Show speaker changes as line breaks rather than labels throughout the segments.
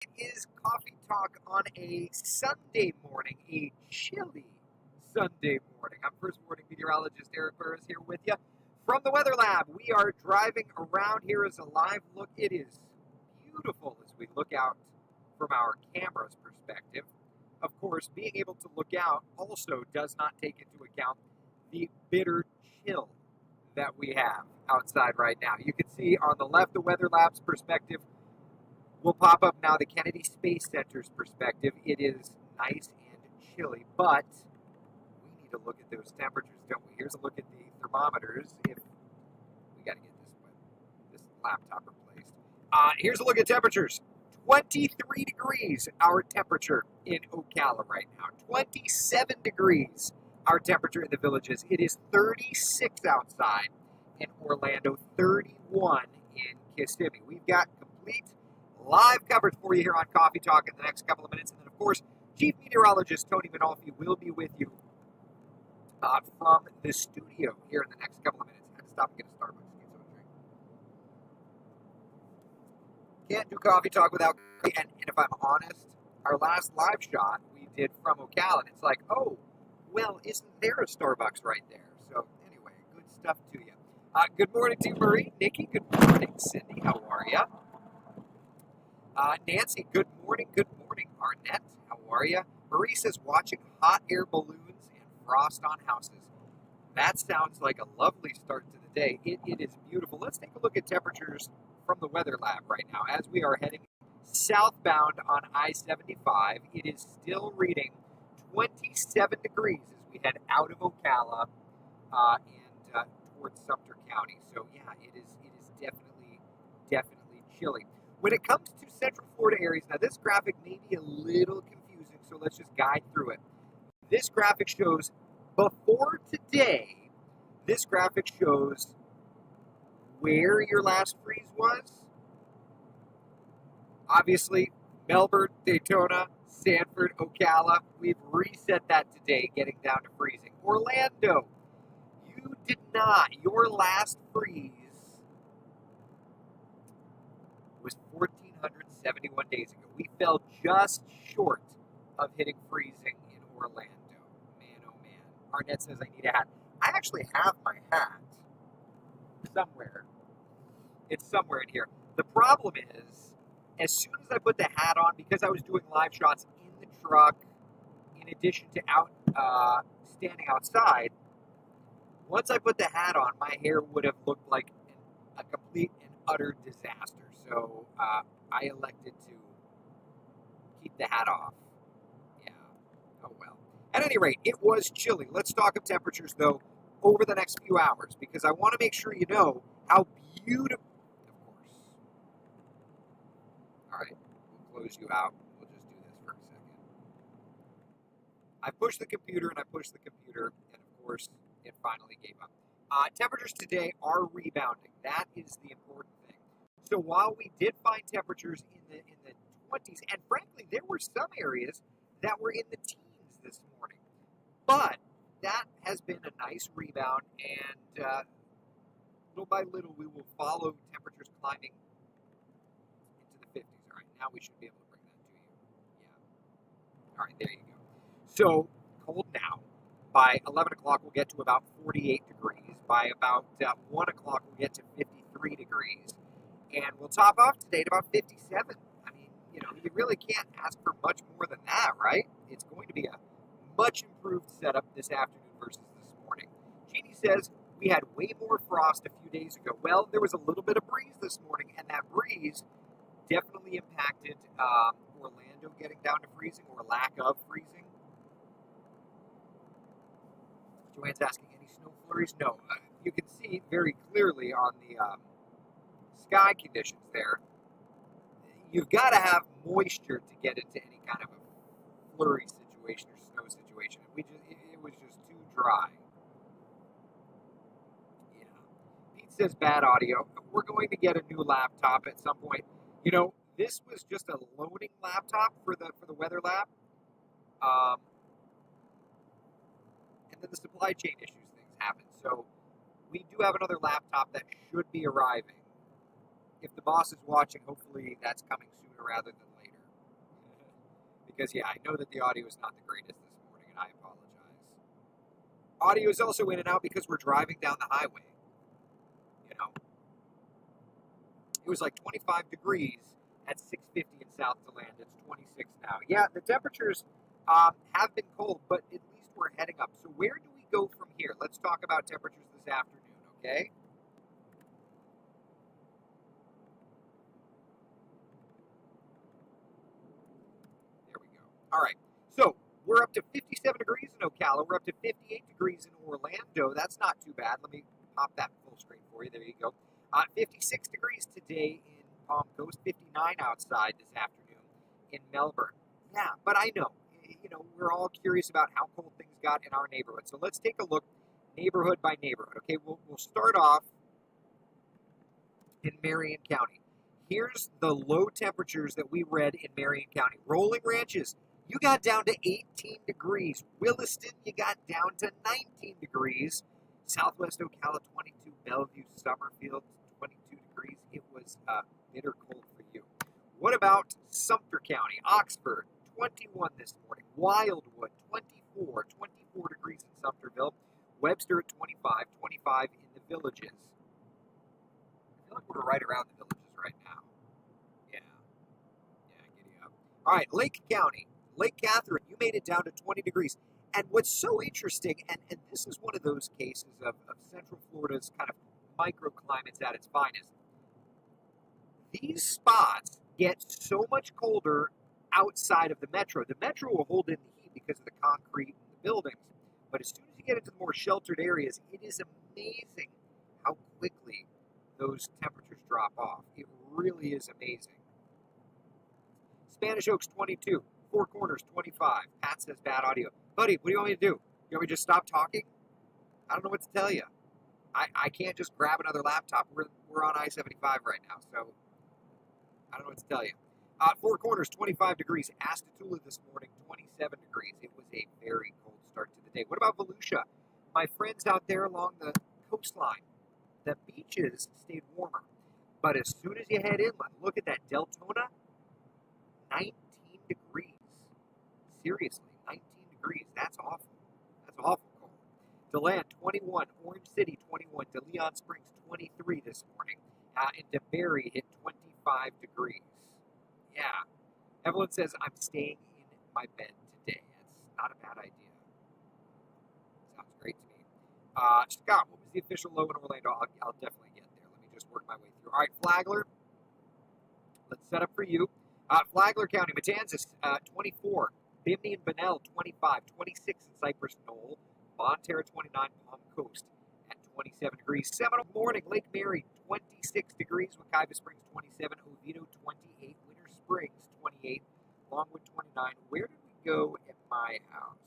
It is Coffee Talk on a Sunday morning, a chilly Sunday morning. I'm First Warning Meteorologist Eric Burris here with you from the Weather Lab. We are driving around here as a live look. It is beautiful as we look out from our camera's perspective. Of course, being able to look out also does not take into account the bitter chill that we have outside right now. You can see on the left the Weather Lab's perspective. We'll pop up now the Kennedy Space Center's perspective. It is nice and chilly, but we need to look at those temperatures, don't we? Here's a look at the thermometers. If we got to get this laptop replaced. Here's a look at temperatures. 23 degrees, our temperature in Ocala right now. 27 degrees, our temperature in the Villages. It is 36 outside in Orlando, 31 in Kissimmee. We've got complete live coverage for you here on Coffee Talk in the next couple of minutes. And then, of course, Chief Meteorologist Tony Manolfi will be with you from the studio here in the next couple of minutes. I had to stop and get a Starbucks to get something to drink. Can't do Coffee Talk without coffee. And if I'm honest, our last live shot we did from Ocala, and it's like, oh, well, isn't there a Starbucks right there? So, anyway, good stuff to you. Good morning to you, Marie. Nikki, good morning. Cindy, how are you? Nancy, good morning. Good morning. Arnett, how are you? Marie says, watching hot air balloons and frost on houses. That sounds like a lovely start to the day. It is beautiful. Let's take a look at temperatures from the Weather Lab right now. As we are heading southbound on I-75, it is still reading 27 degrees as we head out of Ocala and towards Sumter County. So, yeah, it is definitely chilly. When it comes to Central Florida areas, now this graphic may be a little confusing, so let's just guide through it. This graphic shows before today, this graphic shows where your last freeze was. Obviously, Melbourne, Daytona, Sanford, Ocala, we've reset that today, getting down to freezing. Orlando, you did not. Your last freeze was 1,471 days ago. We fell just short of hitting freezing in Orlando. Man, oh man. Arnett says I need a hat. I actually have my hat somewhere. It's somewhere in here. The problem is, as soon as I put the hat on, because I was doing live shots in the truck, in addition to standing outside, once I put the hat on, my hair would have looked like a complete and utter disaster. So I elected to keep the hat off. Yeah. Oh well. At any rate, it was chilly. Let's talk of temperatures, though, over the next few hours, because I want to make sure you know how beautiful. Of course. All right. We'll close you out. We'll just do this for a second. I pushed the computer, and I pushed the computer, and of course, it finally gave up. Temperatures today are rebounding. That is the important thing. So while we did find temperatures in the 20s, and frankly, there were some areas that were in the teens this morning, but that has been a nice rebound, and little by little, we will follow temperatures climbing into the 50s. All right, now we should be able to bring that to you. Yeah. All right, there you go. So cold now. By 11 o'clock, we'll get to about 48 degrees. By about 1 o'clock, we'll get to 53 degrees. And we'll top off today at about 57. I mean, you really can't ask for much more than that, right? It's going to be a much improved setup this afternoon versus this morning. Jeannie says we had way more frost a few days ago. Well, there was a little bit of breeze this morning, and that breeze definitely impacted Orlando getting down to freezing or lack of freezing. Joanne's asking, any snow flurries? No. You can see very clearly on the sky conditions there. You've got to have moisture to get into any kind of a flurry situation or snow situation. It was just too dry. Yeah. Pete says bad audio. We're going to get a new laptop at some point. This was just a loaning laptop for the Weather Lab. And then the supply chain issues things happen. So we do have another laptop that should be arriving. If the boss is watching, hopefully that's coming sooner rather than later. Because, yeah, I know that the audio is not the greatest this morning, and I apologize. Audio is also in and out because we're driving down the highway. You know, it was like 25 degrees at 6:50 in South DeLand. It's 26 now. Yeah, the temperatures have been cold, but at least we're heading up. So where do we go from here? Let's talk about temperatures this afternoon, okay? There we go. All right. So we're up to 57 degrees in Ocala. We're up to 58 degrees in Orlando. That's not too bad. Let me pop that full screen for you. There you go. 56 degrees today in Palm Coast. 59 outside this afternoon in Melbourne. Yeah, but I know. You know, we're all curious about how cold things got in our neighborhood. So let's take a look neighborhood by neighborhood. Okay, we'll start off in Marion County. Here's the low temperatures that we read in Marion County. Rolling Ranches, you got down to 18 degrees. Williston, you got down to 19 degrees. Southwest Ocala, 22. Bellevue, Summerfield, 22 degrees. It was bitter cold for you. What about Sumter County? Oxford, 21 this morning. Wildwood, 24. 24 degrees in Sumterville. Webster at 25. 25 in the Villages. I feel like we're right around the Villages right now. Yeah, giddy up. All right, Lake County. Lake Catherine, you made it down to 20 degrees. And what's so interesting, and this is one of those cases of Central Florida's kind of microclimates at its finest, these spots get so much colder outside of the metro. The metro will hold in the heat because of the concrete and the buildings. But as soon as you get into the more sheltered areas, it is amazing how quickly those temperatures drop off. It really is amazing. Spanish Oaks, 22. Four Corners, 25. Pat says bad audio. Buddy, what do you want me to do? You want me to just stop talking? I don't know what to tell you. I can't just grab another laptop. We're on I-75 right now, so I don't know what to tell you. Four Corners, 25 degrees. Astatula this morning, 27 degrees. It was a very cold start to the day. What about Volusia? My friends out there along the coastline, the beaches stayed warmer. But as soon as you head inland, look at that. Deltona, 19 degrees. Seriously, 19 degrees. That's awful. That's awful cold. DeLand, 21. Orange City, 21. DeLeon Springs, 23 this morning. And DeBerry hit 25 degrees. Yeah. Evelyn says, I'm staying in my bed today. That's not a bad idea. Sounds great to me. Scott, what was the official low in Orlando? I'll definitely get there. Let me just work my way through. All right, Flagler. Let's set up for you. Flagler County, Matanzas, 24. Bimini and Bunnell, 25. 26 in Cypress Knoll. Bonterra, 29. Palm Coast at 27 degrees. Seminole morning, Lake Mary, 26 degrees. Wekiva Springs, 27. Oviedo, 28. Winter Springs, 28. Longwood, 29. Where did we go at my house?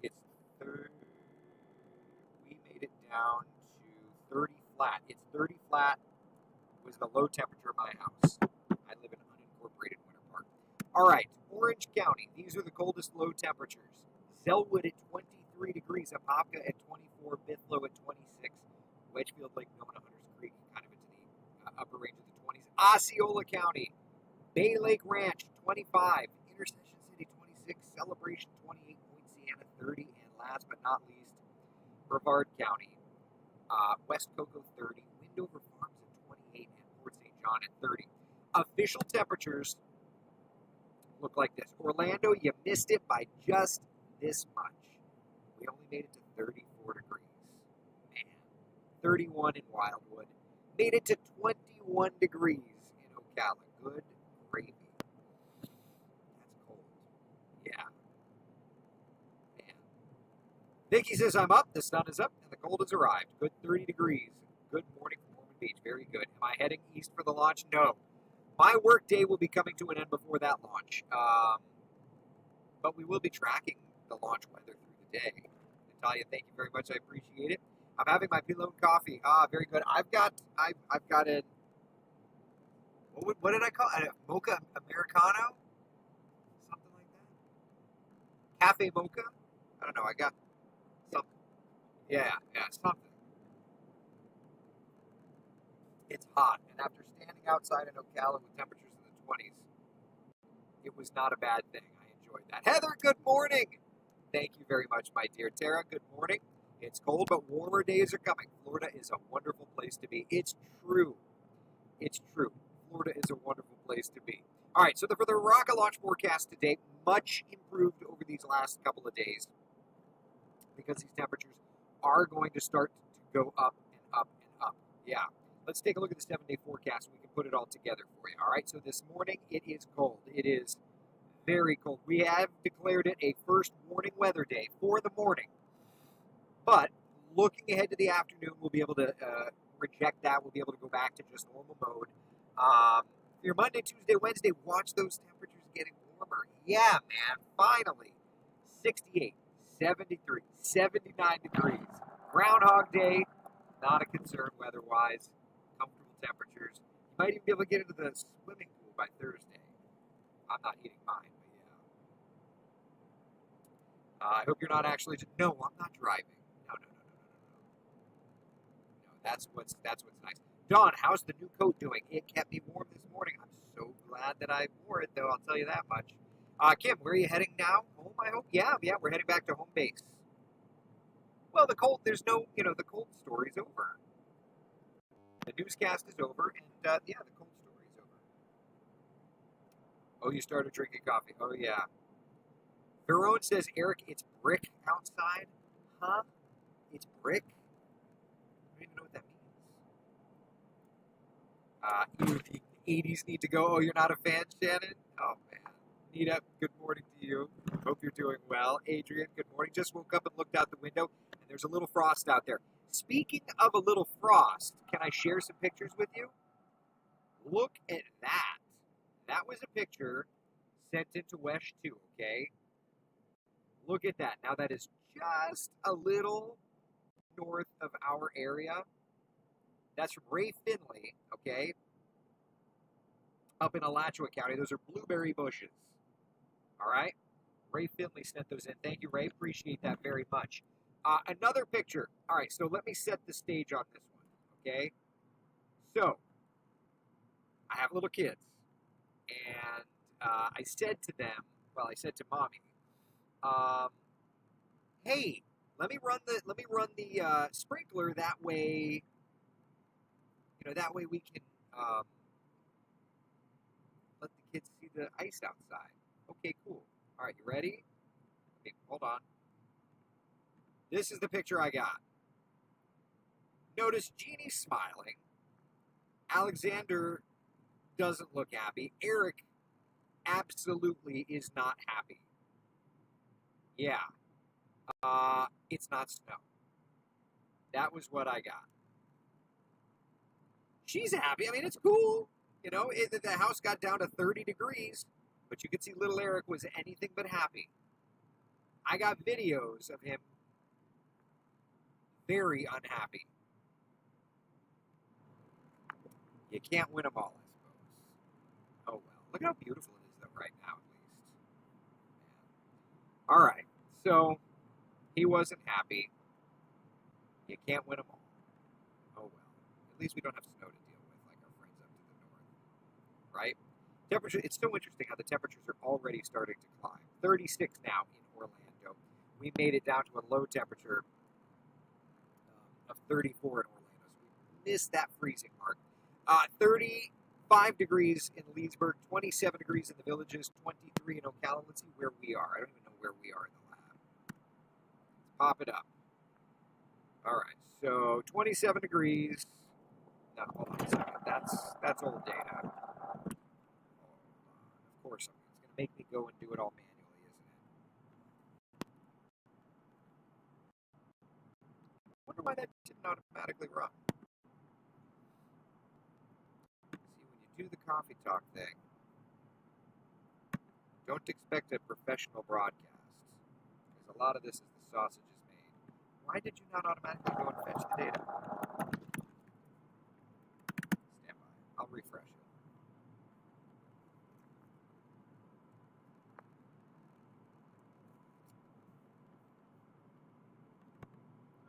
It's 30. We made it down to 30 flat. It's 30 flat was the low temperature of my house. I live in unincorporated Winter Park. All right, Orange County. These are the coldest low temperatures. Zellwood at 23 degrees. Apopka at 24. Bithlo at 26. Wedgefield, Lake Nona, Hunters Creek, kind of into the upper range of the 20s. Osceola County. Bay Lake Ranch, 25. Intercession City, 26. Celebration, 28. Point Siena, 30. And last but not least, Brevard County. West Cocoa, 30. Windover Farms at 28. And Port St. John at 30. Official temperatures look like this. Orlando, you missed it by just this much. We only made it to 34 degrees. Man. 31 in Wildwood. Made it to 21 degrees in Ocala. Good gravy. That's cold. Yeah. Man. Vicky says, I'm up, the sun is up, and the cold has arrived. Good 30 degrees. Good morning from Mormon Beach. Very good. Am I heading east for the launch? No. My work day will be coming to an end before that launch. But we will be tracking the launch weather through the day. Natalia, thank you very much. I appreciate it. I'm having my pillow and coffee. Very good. I've got a what did I call it? A mocha americano? Something like that. Cafe mocha? I don't know. I got something. Yeah, something. It's hot, and after standing outside in Ocala with temperatures in the 20s, it was not a bad thing. I enjoyed that. Heather, good morning. Thank you very much, my dear Tara. Good morning. It's cold, but warmer days are coming. Florida is a wonderful place to be. It's true. It's true. Florida is a wonderful place to be. All right, so for the rocket launch forecast today, much improved over these last couple of days because these temperatures are going to start to go up and up and up. Yeah. Let's take a look at the 7-day forecast. We can put it all together for you. All right, so this morning it is cold. It is very cold. We have declared it a first warning weather day for the morning. But looking ahead to the afternoon, we'll be able to reject that. We'll be able to go back to just normal mode. Your Monday, Tuesday, Wednesday, watch those temperatures getting warmer. Yeah, man, finally. 68, 73, 79 degrees. Groundhog Day, not a concern weather-wise. Comfortable temperatures. You might even be able to get into the swimming pool by Thursday. I'm not eating mine, but yeah. I hope you're not actually. No, I'm not driving. No. That's what's nice. Dawn, how's the new coat doing? It kept me warm this morning. I'm so glad that I wore it, though. I'll tell you that much. Kim, where are you heading now? Home, I hope. Yeah, we're heading back to home base. Well, the cold story's over. The newscast is over, and the cold story's over. Oh, you started drinking coffee. Oh, yeah. Verone says, Eric, it's brick outside. Huh? It's brick? I don't even know what that means. The 80s need to go. Oh, you're not a fan, Shannon? Oh, man. Nita, good morning to you. Hope you're doing well. Adrian, good morning. Just woke up and looked out the window, and there's a little frost out there. Speaking of a little frost, can I share some pictures with you? Look at that. That was a picture sent into Wesh 2, okay? Look at that. Now, that is just a little north of our area. That's from Ray Finley, okay? Up in Alachua County. Those are blueberry bushes. All right? Ray Finley sent those in. Thank you, Ray. Appreciate that very much. Another picture. All right, so let me set the stage on this one, okay? So, I have little kids, and I said to them, I said to Mommy, hey, let me run the sprinkler. That way, that way we can let the kids see the ice outside. Okay, cool. All right, you ready? Okay, hold on. This is the picture I got. Notice Jeannie's smiling. Alexander doesn't look happy. Eric absolutely is not happy. Yeah. It's not snow. That was what I got. She's happy. I mean, it's cool. The house got down to 30 degrees, but you could see little Eric was anything but happy. I got videos of him very unhappy. You can't win them all, I suppose. Oh, well. Look how beautiful it is, though, right now, at least. Yeah. All right. So, he wasn't happy. You can't win them all. Oh, well. At least we don't have snow to deal with like our friends up to the north. Right? Temperature. It's so interesting how the temperatures are already starting to climb. 36 now in Orlando. We made it down to a low temperature of 34 in Orlando. So we missed that freezing mark. 35 degrees in Leesburg, 27 degrees in the Villages, 23 in Ocala. Let's see where we are. I don't even know where we are in the lab. Let's pop it up. All right, so 27 degrees. No, hold on a second. That's old data. Of course, it's going to make me go and do it all manually, isn't it? I wonder why that didn't automatically run. See, when you do the coffee talk thing, don't expect a professional broadcast, because a lot of this is the sausage is made. Why did you not automatically go and fetch the data? Stand by. I'll refresh it.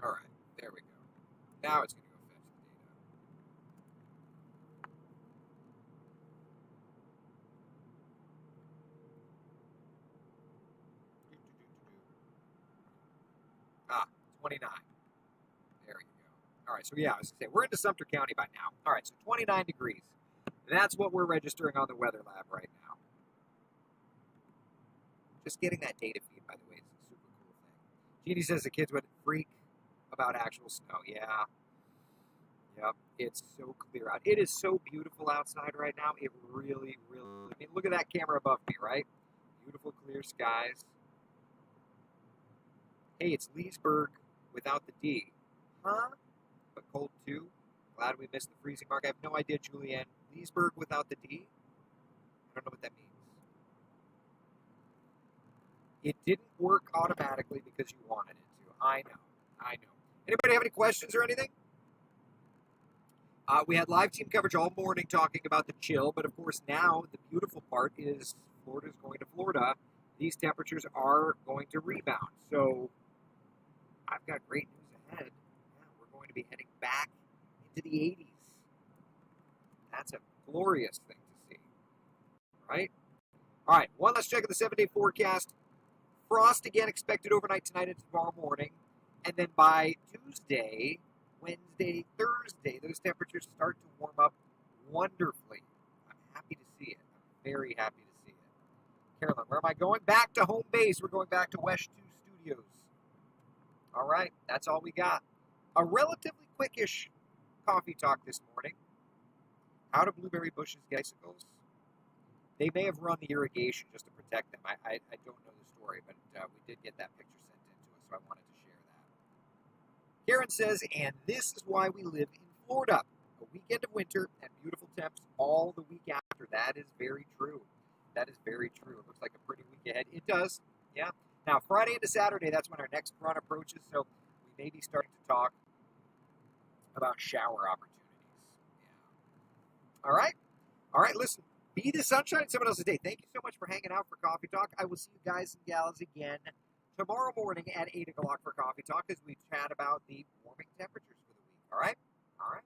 All right, there we go. Now it's going to go fetch the data. Ah, 29. There you go. All right, so yeah, I was going to say, we're into Sumter County by now. All right, so 29 degrees. That's what we're registering on the weather lab right now. Just getting that data feed, by the way, is a super cool thing. Jeannie says the kids would freak about actual snow. Yeah. Yep. It's so clear out. It is so beautiful outside right now. It really, really, I mean, look at that camera above me, right? Beautiful, clear skies. Hey, it's Leesburg without the D. Huh? But cold too. Glad we missed the freezing mark. I have no idea, Julianne. Leesburg without the D? I don't know what that means. It didn't work automatically because you wanted it to. I know. Anybody have any questions or anything? We had live team coverage all morning talking about the chill, but of course now the beautiful part is Florida's going to Florida. These temperatures are going to rebound. So I've got great news ahead. Yeah, we're going to be heading back into the 80s. That's a glorious thing to see, right? All right, one last check of the 7-day forecast. Frost again expected overnight tonight and tomorrow morning. And then by Tuesday, Wednesday, Thursday, those temperatures start to warm up wonderfully. I'm happy to see it. I'm very happy to see it. Carolyn, where am I going? Back to home base. We're going back to West 2 Studios. All right, that's all we got. A relatively quickish coffee talk this morning. How do blueberry bushes get icicles? They may have run the irrigation just to protect them. I don't know the story, but we did get that picture sent in to us, so I wanted to share that. Karen says, and this is why we live in Florida. A weekend of winter and beautiful temps all the week after. That is very true. That is very true. It looks like a pretty week ahead. It does, yeah. Now, Friday into Saturday, that's when our next run approaches, so we may be starting to talk about shower opportunities. Yeah. All right, listen. Be the sunshine in someone else's day. Thank you so much for hanging out for Coffee Talk. I will see you guys and gals again tomorrow morning at 8 o'clock for Coffee Talk as we chat about the warming temperatures for the week. All right? All right.